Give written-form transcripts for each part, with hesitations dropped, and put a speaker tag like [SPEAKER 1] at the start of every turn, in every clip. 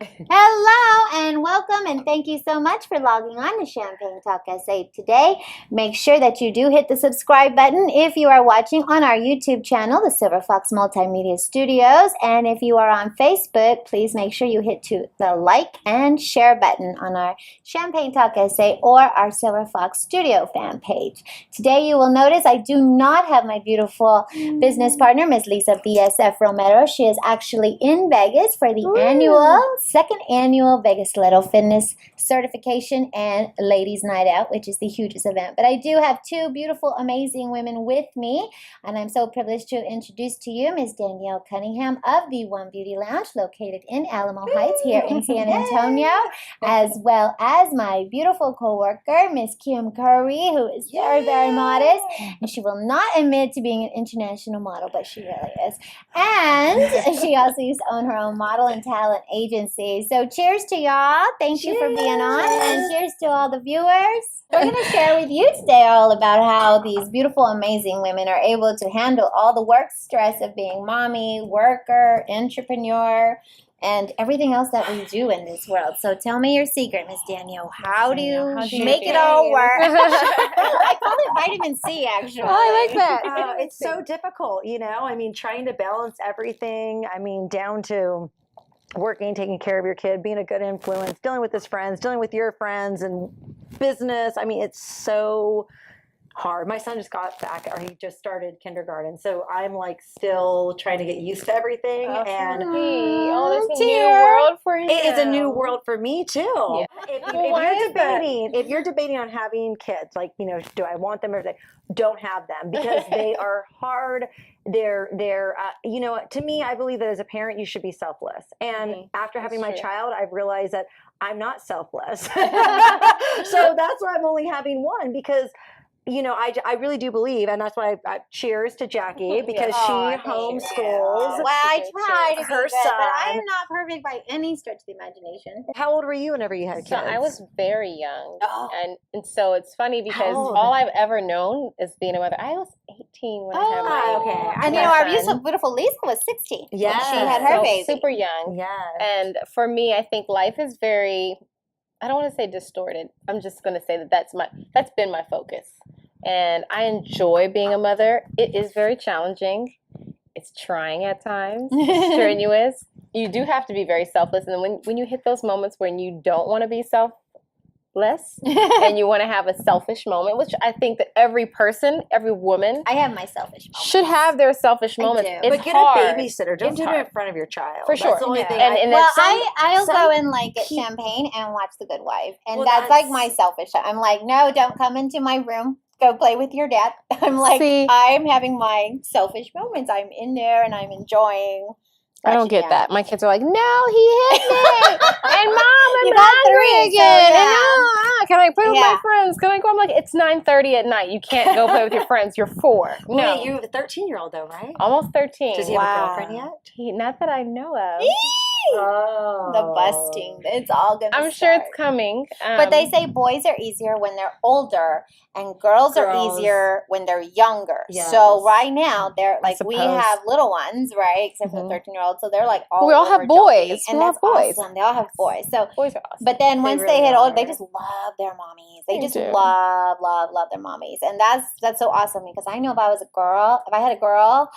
[SPEAKER 1] Hello and welcome, and thank you so much for logging on to Champagne Talk SA today. Make sure that you do hit the subscribe button if you are watching on our YouTube channel, the Silver Fox Multimedia Studios, and if you are on Facebook, please make sure you hit the like and share button on our Champagne Talk SA or our Silver Fox Studio fan page. Today you will notice I do not have my beautiful business partner, Ms. Lisa BSF Romero. She is actually in Vegas for the second annual Vegas Little Fitness Certification and Ladies Night Out, which is the hugest event. But I do have two beautiful, amazing women with me, and I'm so privileged to introduce to you Ms. Danielle Cunningham of the One Beauty Lounge, located in Alamo Heights here in San Antonio, as well as my beautiful co-worker, Ms. Kim Curry, who is very, very modest, and she will not admit to being an international model, but she really is. And she also used to own her own model and talent agency. So cheers to y'all. Thank you for being on. And cheers to all the viewers. We're going to share with you today all about how these beautiful, amazing women are able to handle all the work stress of being mommy, worker, entrepreneur, and everything else that we do in this world. So tell me your secret, Miss Danielle. How do you make it all work? I call it vitamin C, actually.
[SPEAKER 2] Oh, I like that.
[SPEAKER 3] It's so difficult, trying to balance everything. Down to working, taking care of your kid, being a good influence, dealing with his friends, dealing with your friends and business. It's so hard. My son just got back, or he just started kindergarten, so I'm still trying to get used to everything.
[SPEAKER 2] It's a new world for him.
[SPEAKER 3] It is a new world for me too.
[SPEAKER 2] Yeah.
[SPEAKER 3] If you're debating on having kids, do I want them or don't have them, because they are hard. They're to me, I believe that as a parent, you should be selfless. And after having my child, I've realized that I'm not selfless. So that's why I'm only having one, because I really do believe, and that's why I cheers to Jacqi, because she homeschools.
[SPEAKER 1] Well, I try to
[SPEAKER 3] her
[SPEAKER 1] be
[SPEAKER 3] son.
[SPEAKER 1] good, but I am not perfect by any stretch of the imagination.
[SPEAKER 3] How old were you whenever you had kids?
[SPEAKER 2] So I was very young, and so it's funny because all I've ever known is being a mother. I was 18 when I had my
[SPEAKER 1] And our beautiful Lisa was 16.
[SPEAKER 3] Yeah,
[SPEAKER 1] she had her baby.
[SPEAKER 2] Super young.
[SPEAKER 3] Yes.
[SPEAKER 2] And for me, I think life is very, I don't want to say distorted. I'm just going to say that's been my focus. And I enjoy being a mother. It is very challenging. It's trying at times. It's strenuous. You do have to be very selfless. And when you hit those moments when you don't want to be selfless and you want to have a selfish moment, which I think that every person, every woman,
[SPEAKER 1] I have my selfish moments.
[SPEAKER 2] should have their selfish moments. It's
[SPEAKER 3] but get
[SPEAKER 2] hard.
[SPEAKER 3] a babysitter. Don't do it in front of your child.
[SPEAKER 2] For sure.
[SPEAKER 3] That's the only thing.
[SPEAKER 1] I'll go and get champagne and watch The Good Wife. And that's my selfish. I'm like, no, don't come into my room. Go play with your dad. I'm like, I'm having my selfish moments. I'm in there and I'm enjoying.
[SPEAKER 2] I don't get that. My kids are like, no, he hit me. And Mom, I'm
[SPEAKER 1] You got
[SPEAKER 2] hungry
[SPEAKER 1] three,
[SPEAKER 2] again.
[SPEAKER 1] so,
[SPEAKER 2] And can I play with my friends? Can I go? I'm like, it's 9:30 at night. You can't go play with your friends. You're 4. No.
[SPEAKER 3] Wait, you have a 13-year-old though, right?
[SPEAKER 2] Almost 13.
[SPEAKER 3] Does he have a girlfriend yet?
[SPEAKER 2] Not that I know of.
[SPEAKER 1] The busting. It's all good.
[SPEAKER 2] I'm sure it's coming.
[SPEAKER 1] But they say boys are easier when they're older and girls are easier when they're younger. Yes. So right now they're we have little ones, right? Except for the 13-year-old. So they're all
[SPEAKER 2] we all have boys.
[SPEAKER 1] And that's awesome. They all have boys. So
[SPEAKER 2] boys are awesome.
[SPEAKER 1] But then once they hit old, they just love their mommies. They just love their mommies. And that's so awesome, because I know if I had a girl,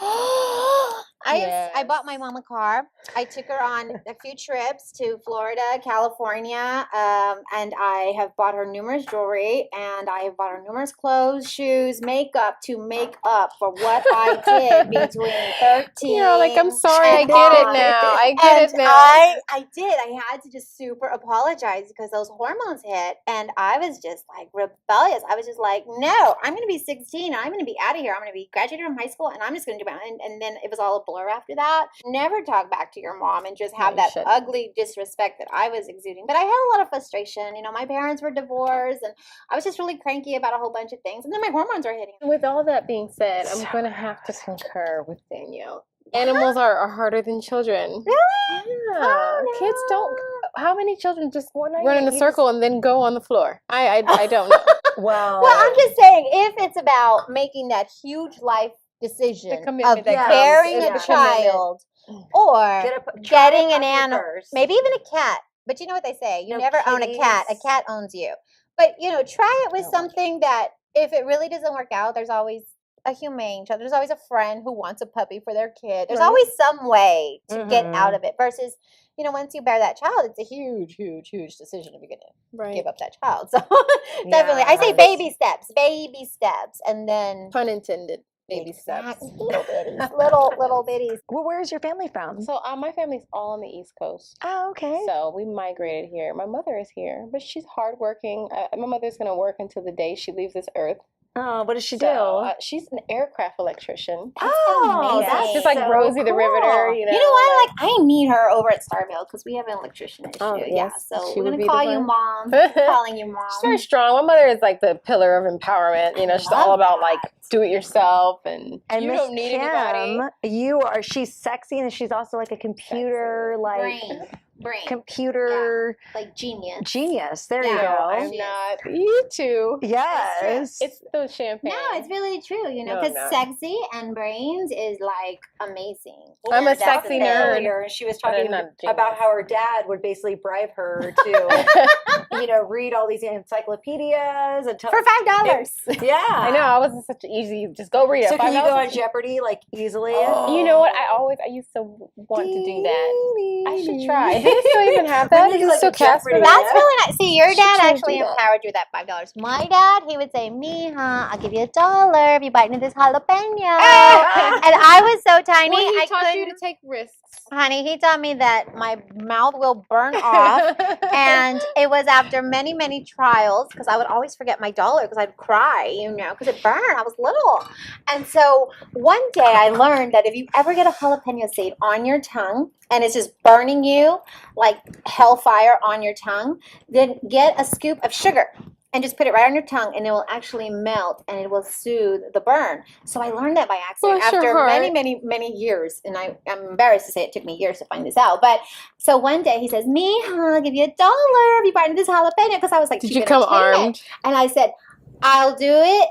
[SPEAKER 1] I bought my mom a car. I took her on a few trips to Florida, California, and I have bought her numerous jewelry, and I have bought her numerous clothes, shoes, makeup to make up for what I did between 13.
[SPEAKER 2] You're like, I'm sorry, I get it now. I get it now.
[SPEAKER 1] I did. I had to just super apologize because those hormones hit, and I was just rebellious. I was just like, no, I'm going to be 16. I'm going to be out of here. I'm going to be graduated from high school, and I'm just going to do my own. And then it was all a blur after that. Never talk back to your mom and just have that ugly disrespect that I was exuding. But I had a lot of frustration. My parents were divorced, and I was just really cranky about a whole bunch of things. And then my hormones were hitting.
[SPEAKER 2] With all that being said, I'm going to have to concur with Danielle. Animals are harder than children.
[SPEAKER 1] Really?
[SPEAKER 2] Yeah.
[SPEAKER 1] Oh, no.
[SPEAKER 2] Kids don't. How many children just run in a circle and then go on the floor? I don't know.
[SPEAKER 3] Well,
[SPEAKER 1] I'm just saying, if it's about making that huge life decision
[SPEAKER 2] The
[SPEAKER 1] of
[SPEAKER 2] commitment that
[SPEAKER 1] bearing
[SPEAKER 2] comes
[SPEAKER 1] a
[SPEAKER 2] with the commitment.
[SPEAKER 1] child or
[SPEAKER 3] try
[SPEAKER 1] getting
[SPEAKER 3] a
[SPEAKER 1] an
[SPEAKER 3] puppy
[SPEAKER 1] animal,
[SPEAKER 3] first.
[SPEAKER 1] maybe even a cat. But you know what they say, you
[SPEAKER 3] No
[SPEAKER 1] never own a cat owns you. But try it with something that if it really doesn't work out, there's always a humane child. There's always a friend who wants a puppy for their kid. There's always some way to get out of it versus once you bear that child, it's a huge, huge, huge decision if you're gonna give up that child. So definitely, I say baby steps, and then
[SPEAKER 2] Pun intended. Baby steps.
[SPEAKER 1] little bitties, little bitties.
[SPEAKER 3] Well, where is your family from?
[SPEAKER 2] So my family's all on the East Coast.
[SPEAKER 3] Oh, okay.
[SPEAKER 2] So we migrated here. My mother is here, but she's hardworking. My mother's gonna work until the day she leaves this earth.
[SPEAKER 3] Oh, what does she do?
[SPEAKER 2] She's an aircraft electrician.
[SPEAKER 1] Oh,
[SPEAKER 3] that's
[SPEAKER 2] just like
[SPEAKER 3] so
[SPEAKER 2] Rosie the
[SPEAKER 3] cool.
[SPEAKER 2] Riveter.
[SPEAKER 1] You know what? Like I need her over at Starville because we have an electrician issue.
[SPEAKER 2] Oh,
[SPEAKER 1] Yeah,
[SPEAKER 2] yes.
[SPEAKER 1] so
[SPEAKER 2] She
[SPEAKER 1] we're
[SPEAKER 2] would
[SPEAKER 1] gonna
[SPEAKER 2] be
[SPEAKER 1] call
[SPEAKER 2] the
[SPEAKER 1] you
[SPEAKER 2] one.
[SPEAKER 1] mom. Calling you mom.
[SPEAKER 2] She's very strong. My mother is like the pillar of empowerment. She's all about like do it yourself, and you
[SPEAKER 3] Miss
[SPEAKER 2] don't need anybody.
[SPEAKER 3] Kim, she's sexy, and she's also like a computer,
[SPEAKER 1] brain,
[SPEAKER 3] computer,
[SPEAKER 1] like genius.
[SPEAKER 3] Genius. There you
[SPEAKER 2] No,
[SPEAKER 3] go.
[SPEAKER 2] I'm not. You too.
[SPEAKER 3] Yes.
[SPEAKER 2] It's the champagne.
[SPEAKER 1] No, it's really true.
[SPEAKER 2] No,
[SPEAKER 1] because
[SPEAKER 2] I'm not.
[SPEAKER 1] sexy and brains is like amazing.
[SPEAKER 2] I'm a
[SPEAKER 1] And that's
[SPEAKER 2] sexy
[SPEAKER 1] the thing.
[SPEAKER 2] nerd.
[SPEAKER 3] Earlier, she was
[SPEAKER 2] But I'm
[SPEAKER 3] talking
[SPEAKER 2] not a
[SPEAKER 3] about
[SPEAKER 2] genius.
[SPEAKER 3] how her dad would basically bribe her to, read all these encyclopedias and
[SPEAKER 1] For $5.
[SPEAKER 3] Yeah,
[SPEAKER 2] I know. I wasn't such an easy. Just go read it.
[SPEAKER 3] So can you
[SPEAKER 2] $5.
[SPEAKER 3] go on Jeopardy like easily?
[SPEAKER 2] You know what? I used to want to do that. I should try. Do they still even have that?
[SPEAKER 3] We need
[SPEAKER 2] Is it
[SPEAKER 3] like
[SPEAKER 2] still
[SPEAKER 3] a
[SPEAKER 2] cast for
[SPEAKER 3] Jeopardy.
[SPEAKER 2] that?
[SPEAKER 1] That's really nice. See, your
[SPEAKER 2] Should
[SPEAKER 1] dad
[SPEAKER 2] try to
[SPEAKER 1] actually
[SPEAKER 2] do that.
[SPEAKER 1] empowered you with that $5. My dad, he would say, "Mija, I'll give you $1 if you bite into this jalapeno." And I was so tiny,
[SPEAKER 2] Well, he
[SPEAKER 1] I
[SPEAKER 2] taught you
[SPEAKER 1] couldn't.
[SPEAKER 2] to take risks.
[SPEAKER 1] Honey, he taught me that my mouth will burn off, and it was after many, many trials because I would always forget my dollar because I'd cry, because it burned. I was little, and so one day I learned that if you ever get a jalapeno seed on your tongue and it's just burning you like hellfire on your tongue, then get a scoop of sugar and just put it right on your tongue, and it will actually melt, and it will soothe the burn. So I learned that by accident
[SPEAKER 2] Bless your
[SPEAKER 1] after
[SPEAKER 2] heart.
[SPEAKER 1] many, many, many years, and I'm embarrassed to say it took me years to find this out. But so one day he says, "Mija, I'll give you $1 if you bite into this jalapeno," because I was like,
[SPEAKER 2] Did
[SPEAKER 1] too
[SPEAKER 2] you come
[SPEAKER 1] entertainment.
[SPEAKER 2] armed?
[SPEAKER 1] And I said, "I'll do it."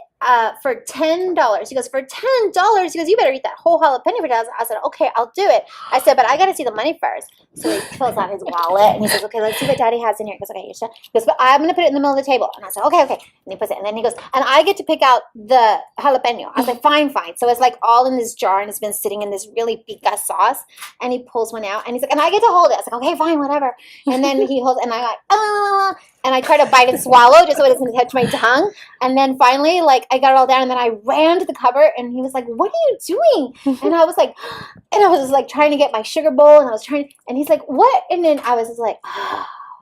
[SPEAKER 1] For $10. He goes, "For $10?" He goes, "You better eat that whole jalapeno for $10." I said, "Okay, I'll do it." I said, "But I got to see the money first." So he pulls out his wallet and he says, "Okay, let's see what Daddy has in here." He goes, "Okay, he goes, "But I'm going to put it in the middle of the table." And I said, "Okay." And he puts it, and then he goes, "And I get to pick out the jalapeno." I was like, "Fine." So it's like all in this jar, and it's been sitting in this really pica sauce. And he pulls one out, and he's like, "And I get to hold it." I was like, "Okay, fine, whatever." And then he holds, and I like, and I try to bite and swallow just so it doesn't touch my tongue. And then finally, like, I got it all down, and then I ran to the cupboard, and he was like, "What are you doing?" And I was like, just like trying to get my sugar bowl, and I was trying, and he's like, "What?" And then I was just like,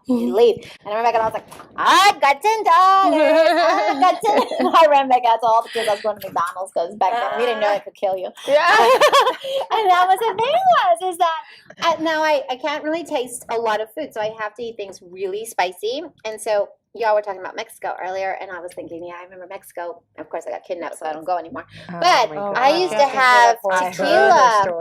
[SPEAKER 1] you leave. And I ran back and I was like, "I got $10. I got $10." And I ran back out to all the kids. I was going to McDonald's because back then we didn't know it could kill you.
[SPEAKER 2] Yeah.
[SPEAKER 1] And that was the thing is that now I can't really taste a lot of food, so I have to eat things really spicy. And so y'all were talking about Mexico earlier, and I was thinking, yeah, I remember Mexico. Of course, I got kidnapped, so I don't go anymore. But I used to have tequila.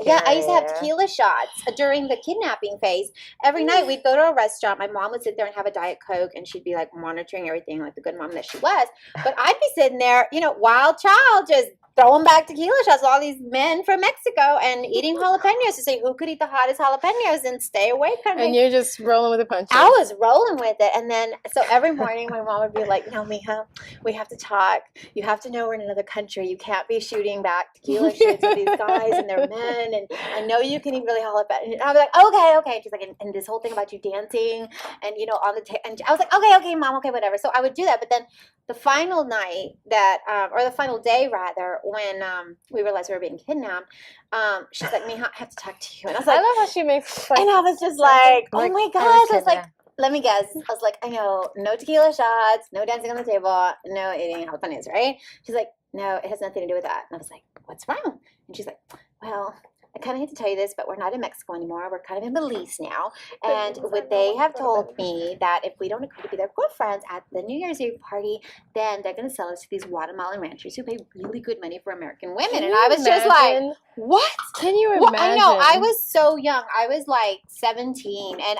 [SPEAKER 1] Yeah, I used to have tequila shots during the kidnapping phase. Every night we'd go to a restaurant. My mom would sit there and have a Diet Coke, and she'd be like monitoring everything like the good mom that she was. But I'd be sitting there, wild child, just throwing back tequila shots, all these men from Mexico, and eating jalapenos to say who could eat the hottest jalapenos and stay awake.
[SPEAKER 2] And you're just rolling with the punches.
[SPEAKER 1] I was rolling with it. And then, so every morning my mom would be like, "No, Mija, we have to talk. You have to know we're in another country. You can't be shooting back tequila shots at these guys, and they're men. And I know you can eat really jalapeno." And I was like, okay. And she's like, and this whole thing about you dancing and, on the and I was like, okay, Mom, okay, whatever. So I would do that. But then the final night or the final day rather, when we realized we were being kidnapped, she's like, "Mija, I have to talk to you." And I was like,
[SPEAKER 2] I love how she makes.
[SPEAKER 1] and I was just like, "Oh my gosh!" I was like, "Let me guess." I was like, "I know, no tequila shots, no dancing on the table, no eating jalapenos, right?" She's like, "No, it has nothing to do with that." And I was like, "What's wrong?" And she's like, "Well, I kind of hate to tell you this, but we're not in Mexico anymore. We're kind of in Belize now. And what they have told me that if we don't agree to be their girlfriends at the New Year's Eve party, then they're going to sell us to these Guatemalan ranchers who pay really good money for American women. And I was just like, what?
[SPEAKER 2] Can you imagine?
[SPEAKER 1] Well, I know. I was so young. I was like 17. And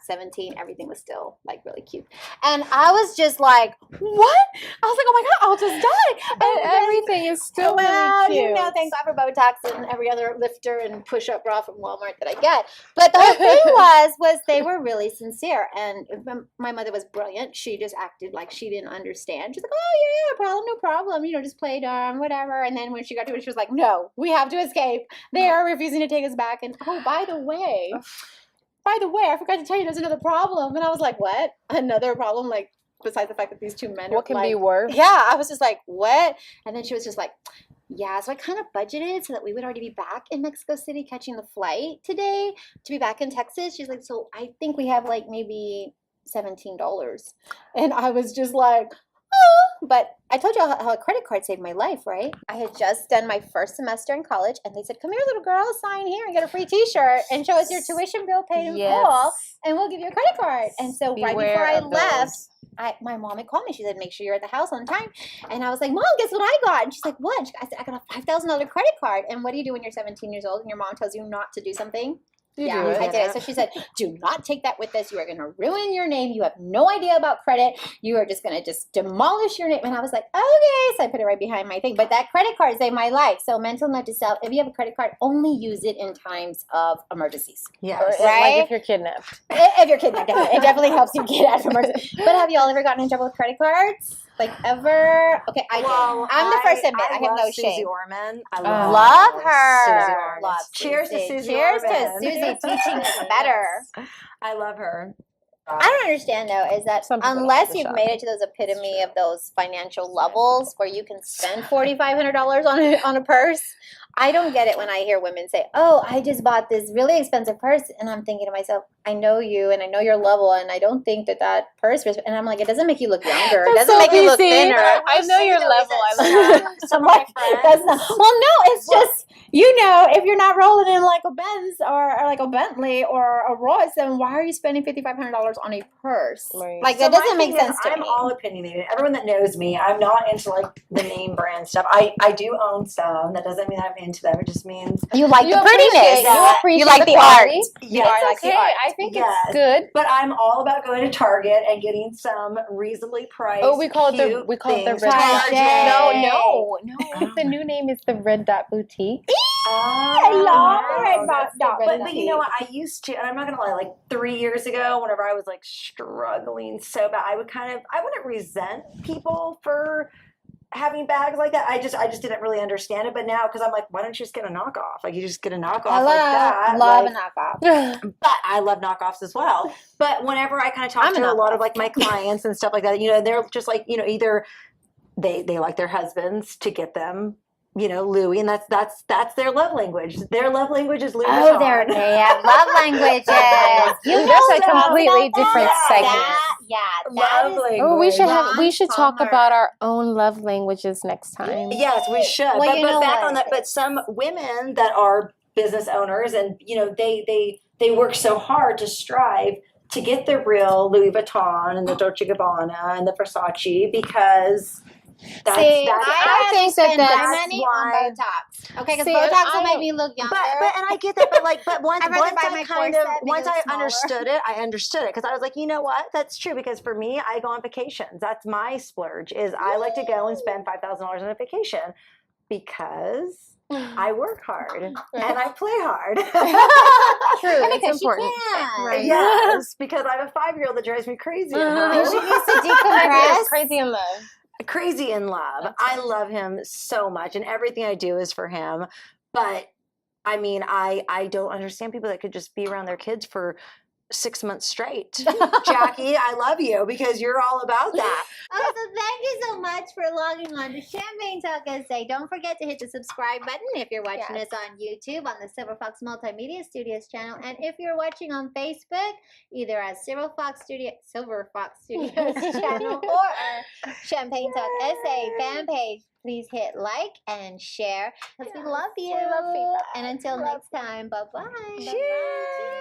[SPEAKER 1] 17. Everything was still like really cute. And I was just like, what? I was like, oh my God, I'll just die.
[SPEAKER 2] And everything is still really cute.
[SPEAKER 1] You know, thank God for Botox and every other lifter and push-up bra from Walmart that I get. But the whole thing was they were really sincere. And my mother was brilliant. She just acted like she didn't understand. She's like, oh, yeah, no problem. You know, just play dumb, whatever. And then when she got to it, she was like, no, we have to escape. They are refusing to take us back. And, oh, by the way, I forgot to tell you there's another problem. And I was like, what? Another problem? Like, besides the fact that these two men
[SPEAKER 2] what can be worse?
[SPEAKER 1] Yeah, I was just like, what? And then she was just like, yeah, so I kind of budgeted so that we would already be back in Mexico City catching the flight today to be back in Texas. She's like, so I think we have like maybe $17. And I was just like, oh. But I told you how a credit card saved my life, right? I had just done my first semester in college, and they said, come here, little girl, sign here and get a free t-shirt and show us your tuition bill paid in full, and we'll give you a credit card. And so right before I left, my mom had called me. She said, make sure you're at the house on time. And I was like, Mom, guess what I got? And she's like, what? I said, I got a $5,000 credit card. And what do you do when you're 17 years old and your mom tells you not to do something? I did it. So she said, do not take that with us. You are going to ruin your name. You have no idea about credit. You are just going to just demolish your name. And I was like, okay. So I put it right behind my thing. But that credit card saved my life. So mental note to self, if you have a credit card, only use it in times of emergencies.
[SPEAKER 3] Yeah.
[SPEAKER 1] Right?
[SPEAKER 2] Like if you're kidnapped.
[SPEAKER 1] If you're kidnapped, it definitely helps you get out of emergency. But have you all ever gotten in trouble with credit cards? Like ever? Okay, I'm the first to admit. I have no shame.
[SPEAKER 3] Susie Orman. I
[SPEAKER 1] love her.
[SPEAKER 3] Susie Orman.
[SPEAKER 1] Love
[SPEAKER 3] Cheers to Susie
[SPEAKER 1] Cheers
[SPEAKER 3] Orman.
[SPEAKER 1] to Susie teaching us better.
[SPEAKER 3] I love her.
[SPEAKER 1] I don't understand though, is that unless you've made it to those epitome of those financial levels where you can spend $4,500 on a purse, I don't get it when I hear women say, oh, I just bought this really expensive purse. And I'm thinking to myself, I know you and I know your level and I don't think that purse was, and I'm like, it doesn't make you look younger. It doesn't make you look thinner.
[SPEAKER 2] I know your level. I love
[SPEAKER 1] it. I'm like, that's not, well, no, it's just, you know, if you're not rolling in like a Benz or like a Bentley or a Royce, then why are you spending $5,500 on a purse?
[SPEAKER 2] Right.
[SPEAKER 1] Like, that doesn't make sense to me.
[SPEAKER 3] I'm all opinionated. Everyone that knows me, I'm not into like the name brand stuff. I do own some. That doesn't mean I'm into them. It just means
[SPEAKER 1] you like the prettiness. You like the art.
[SPEAKER 3] Yeah,
[SPEAKER 2] I like the art. I think it's good.
[SPEAKER 3] But I'm all about going to Target and getting some reasonably priced.
[SPEAKER 2] Oh, we call it the Red Dot. No. The new name is the Red Dot Boutique.
[SPEAKER 1] I love Red Dot.
[SPEAKER 3] But you know what? I used to, and I'm not gonna lie. Like 3 years ago, whenever I was like struggling so bad, I wouldn't resent people for having bags like that. I just didn't really understand it. But now, because I'm like, why don't you just get a knockoff? Like you just get a knockoff like that.
[SPEAKER 1] Love a knockoff.
[SPEAKER 3] But I love knockoffs as well. But whenever I kind of talk to a lot of like my clients and stuff like that, you know, they're just like, you know, either they like their husbands to get them, you know, Louis, and that's their love language. Their love language is Louis Vuitton.
[SPEAKER 1] Oh, they have love languages.
[SPEAKER 2] That's a completely different segment.
[SPEAKER 3] Love language.
[SPEAKER 2] Oh, we should talk about our own love languages next time.
[SPEAKER 3] Yes, we should.
[SPEAKER 1] Well,
[SPEAKER 3] but back on that. But some women that are business owners, and you know, they work so hard to strive to get the real Louis Vuitton and the Dolce & Gabbana and the Versace because.
[SPEAKER 1] I think that's money on Botox. Okay, because Botox will make me look younger.
[SPEAKER 3] And I get that, but once I understood it because I was like, you know what, that's true. Because for me, I go on vacations. That's my splurge. Is I like to go and spend $5,000 on a vacation because I work hard and I play hard.
[SPEAKER 2] True, it's important.
[SPEAKER 3] Right. Yes, because I have a 5-year-old that drives me crazy.
[SPEAKER 1] She needs to decompress.
[SPEAKER 2] Crazy in love.
[SPEAKER 3] Crazy in love. I love him so much, and everything I do is for him. But I mean, I don't understand people that could just be around their kids for 6 months straight. Jacqi, I love you because you're all about that.
[SPEAKER 1] So thank you so much for logging on to Champagne Talk SA. Don't forget to hit the subscribe button if you're watching us on YouTube on the Silver Fox Multimedia Studios channel, and if you're watching on Facebook, either as Silver Fox Studios channel or our Champagne Talk SA fan page. Please hit like and share because we
[SPEAKER 2] Yes,
[SPEAKER 1] love you.
[SPEAKER 2] we love feedback.
[SPEAKER 1] And until
[SPEAKER 2] Love
[SPEAKER 1] next time, bye-bye.
[SPEAKER 2] Bye-bye.